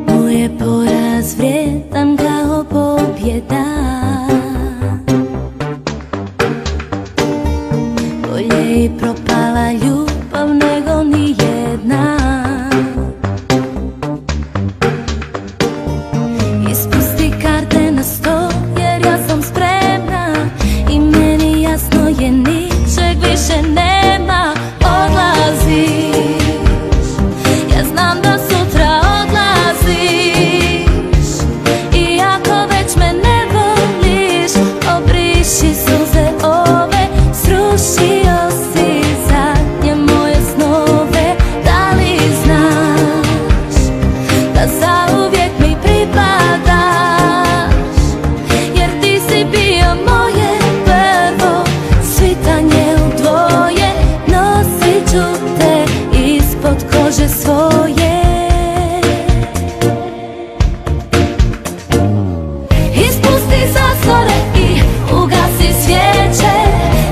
Moje poraz vrijedam kao pobjeda. Bolje i propala ljubav nego ni jedna. Ispusti karte na sto jer ja sam spremna i meni jasno je ničeg više nema. Odlaziš, ja znam da sutra odlaziš, iako već me ne voliš. Obriši suze ove, srušio si zadnje moje snove. Da li znaš da zauvijek mi pripadaš, jer ti si bio moje prvo svitanje u dvoje. Nosit ću te ispod kože svoje. Ispusti zastore i ugasi svijeće,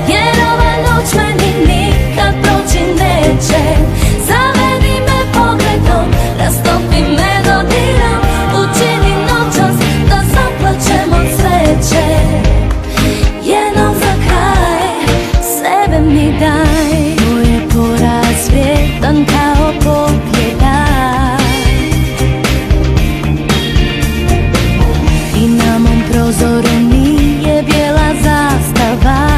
jer ova noć meni nikad proći neće. Zavedi me pogledom, rastopi me dodirom, učini noćas da zaplačem od sreće. Jednom za kraj sebe mi daj. Moj je poraz vrijedan kao pobjeda. I na mom prozoru nije bijela zastava,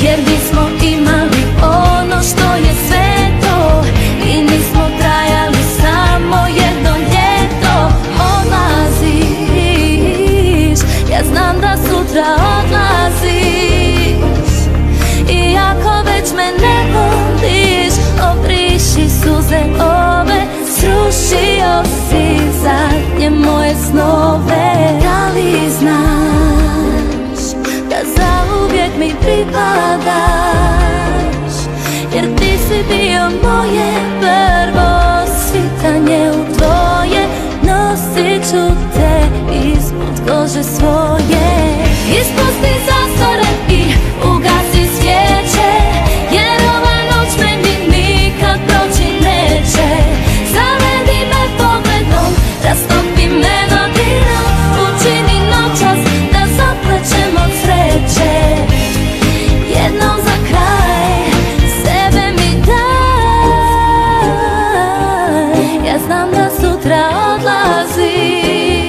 jer nismo imali ono što je sveto i nismo trajali samo jedno ljeto. Odlaziš, ja znam da sutra odlaziš, iako već me ne voliš. Obriši suze ove, srušio si zadnje moje snove. Da li znaš da zauvijek mi pripadaš, jer ti si bio moje prvo svitanje u dvoje. Nosit ću te ispod kože svoje. Ispusti zastore i ugasi svijeće, jer ova noć meni nikad proći neće. Zavedi me pogledom, rastopi me dodirom, učini noćas da zaplačem od sreće. Jednom za kraj sebe mi daj. Ja znam da sutra odlaziš,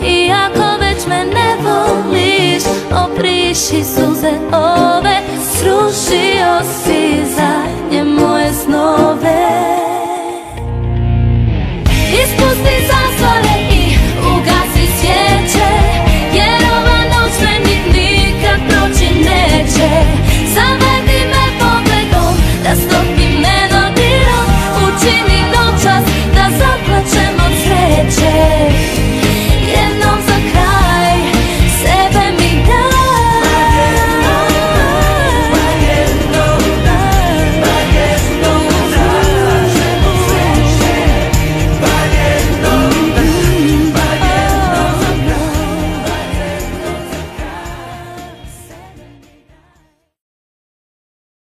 iako već me ne voliš. Obriši suze ove, srušio si za